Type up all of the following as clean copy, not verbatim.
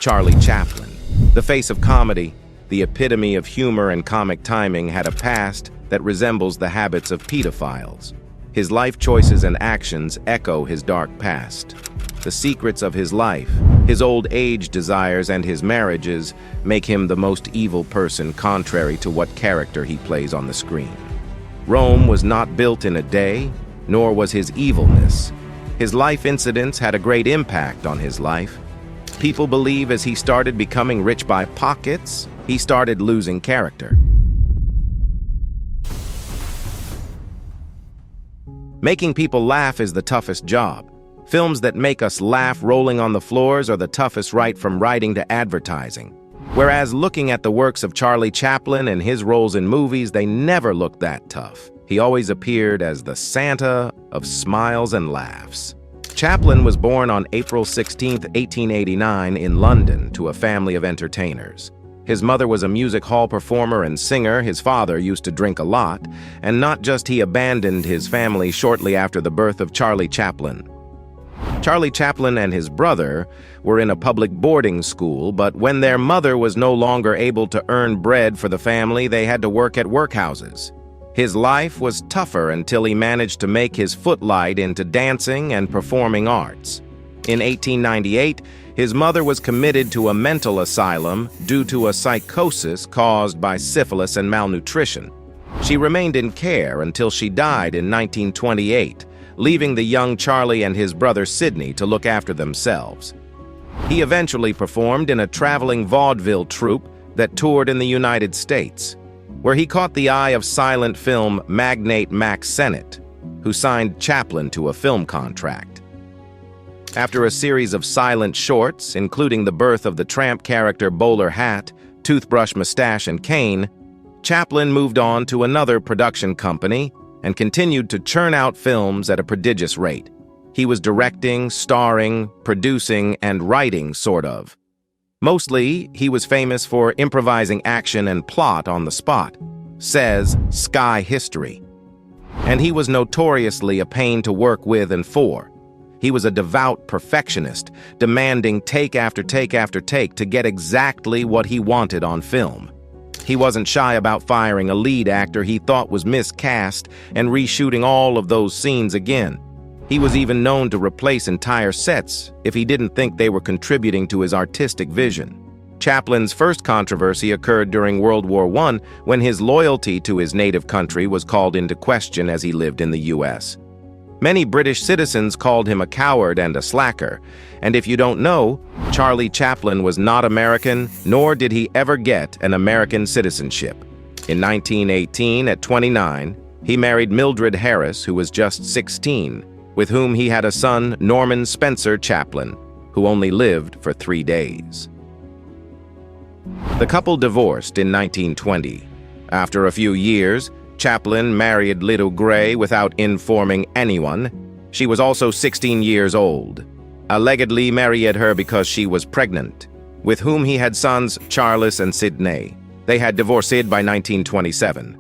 Charlie Chaplin, the face of comedy, the epitome of humor and comic timing, had a past that resembles the habits of pedophiles. His life choices and actions echo his dark past. The secrets of his life, his old age desires, and his marriages make him the most evil person, contrary to what character he plays on the screen. Rome was not built in a day, nor was his evilness. His life incidents had a great impact on his life. People believe as he started becoming rich by pockets, he started losing character. Making people laugh is the toughest job. Films that make us laugh rolling on the floors are the toughest, right from writing to advertising. Whereas looking at the works of Charlie Chaplin and his roles in movies, they never looked that tough. He always appeared as the Santa of smiles and laughs. Chaplin was born on April 16, 1889 in London to a family of entertainers. His mother was a music hall performer and singer. His father used to drink a lot, and not just he abandoned his family shortly after the birth of Charlie Chaplin. Charlie Chaplin and his brother were in a public boarding school, but when their mother was no longer able to earn bread for the family, they had to work at workhouses. His life was tougher until he managed to make his footlight into dancing and performing arts. In 1898, his mother was committed to a mental asylum due to a psychosis caused by syphilis and malnutrition. She remained in care until she died in 1928, leaving the young Charlie and his brother Sidney to look after themselves. He eventually performed in a traveling vaudeville troupe that toured in the United States, where he caught the eye of silent film magnate Mack Sennett, who signed Chaplin to a film contract. After a series of silent shorts, including the birth of the tramp character Bowler Hat, Toothbrush Mustache, and Cane, Chaplin moved on to another production company and continued to churn out films at a prodigious rate. He was directing, starring, producing, and writing, sort of. Mostly, he was famous for improvising action and plot on the spot, says Sky History. And he was notoriously a pain to work with and for. He was a devout perfectionist, demanding take after take after take to get exactly what he wanted on film. He wasn't shy about firing a lead actor he thought was miscast and reshooting all of those scenes again. He was even known to replace entire sets if he didn't think they were contributing to his artistic vision. Chaplin's first controversy occurred during World War I, when his loyalty to his native country was called into question as he lived in the U.S. Many British citizens called him a coward and a slacker, and if you don't know, Charlie Chaplin was not American, nor did he ever get an American citizenship. In 1918, at 29, he married Mildred Harris, who was just 16, with whom he had a son, Norman Spencer Chaplin, who only lived for 3 days. The couple divorced in 1920. After a few years, Chaplin married Little Gray without informing anyone. She was also 16 years old. Allegedly married her because she was pregnant, with whom he had sons Charles and Sidney. They had divorced by 1927.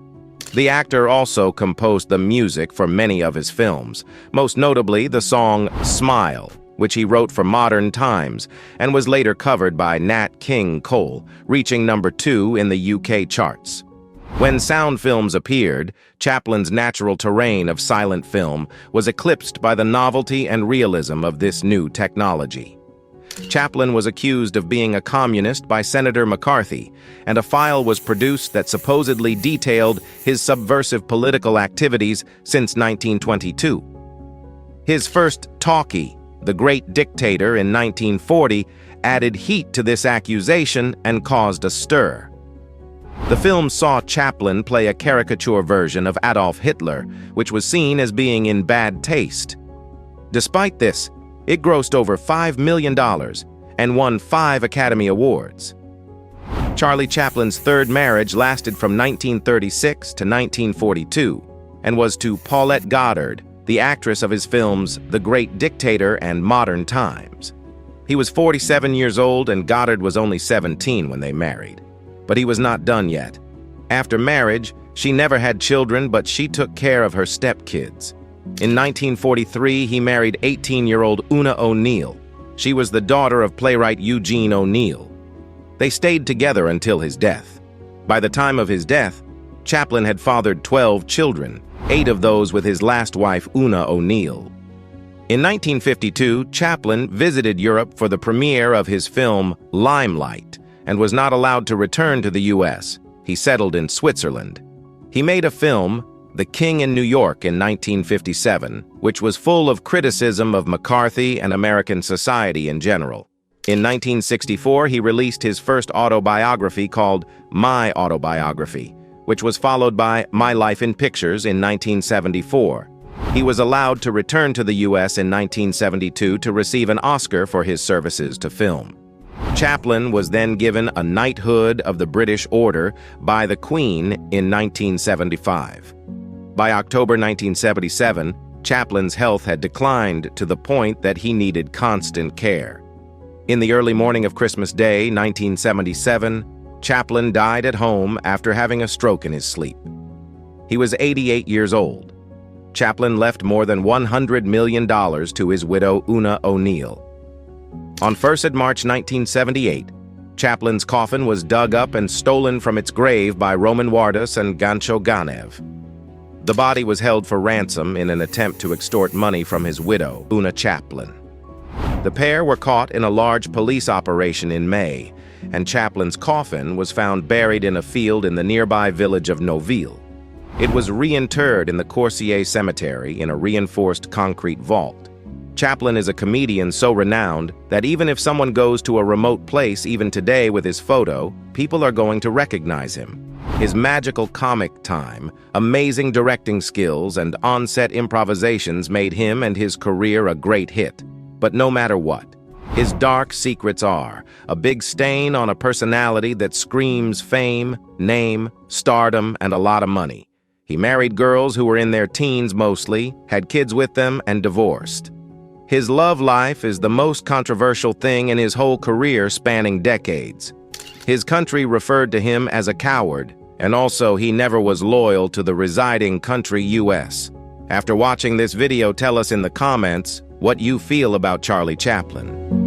The actor also composed the music for many of his films, most notably the song Smile, which he wrote for Modern Times and was later covered by Nat King Cole, reaching number 2 in the UK charts. When sound films appeared, Chaplin's natural terrain of silent film was eclipsed by the novelty and realism of this new technology. Chaplin was accused of being a communist by Senator McCarthy, and a file was produced that supposedly detailed his subversive political activities since 1922. His first talkie, The Great Dictator, in 1940, added heat to this accusation and caused a stir. The film saw Chaplin play a caricature version of Adolf Hitler, which was seen as being in bad taste. Despite this, it grossed over $5 million and won 5 Academy Awards. Charlie Chaplin's third marriage lasted from 1936 to 1942 and was to Paulette Goddard, the actress of his films The Great Dictator and Modern Times. He was 47 years old and Goddard was only 17 when they married. But he was not done yet. After marriage, she never had children, but she took care of her stepkids. In 1943, he married 18-year-old Una O'Neill, She was the daughter of playwright Eugene O'Neill. They stayed together until his death. By the time of his death, Chaplin had fathered 12 children, 8 of those with his last wife, Una O'Neill. In 1952, Chaplin visited Europe for the premiere of his film Limelight and was not allowed to return to the U.S. He settled in Switzerland. He made a film, The King in New York, in 1957, which was full of criticism of McCarthy and American society in general. In 1964, he released his first autobiography called My Autobiography, which was followed by My Life in Pictures in 1974. He was allowed to return to the U.S. in 1972 to receive an Oscar for his services to film. Chaplin was then given a knighthood of the British Order by the Queen in 1975. By October 1977, Chaplin's health had declined to the point that he needed constant care. In the early morning of Christmas Day, 1977, Chaplin died at home after having a stroke in his sleep. He was 88 years old. Chaplin left more than $100 million to his widow, Una O'Neill. On 1st March 1978, Chaplin's coffin was dug up and stolen from its grave by Roman Wardus and Gancho Ganev. The body was held for ransom in an attempt to extort money from his widow, Una Chaplin. The pair were caught in a large police operation in May, and Chaplin's coffin was found buried in a field in the nearby village of Noville. It was reinterred in the Corsier Cemetery in a reinforced concrete vault. Chaplin is a comedian so renowned that even if someone goes to a remote place even today with his photo, people are going to recognize him. His magical comic time, amazing directing skills, and on-set improvisations made him and his career a great hit. But no matter what, his dark secrets are a big stain on a personality that screams fame, name, stardom, and a lot of money. He married girls who were in their teens mostly, had kids with them, and divorced. His love life is the most controversial thing in his whole career spanning decades. His country referred to him as a coward, and also he never was loyal to the residing country U.S. After watching this video, tell us in the comments what you feel about Charlie Chaplin.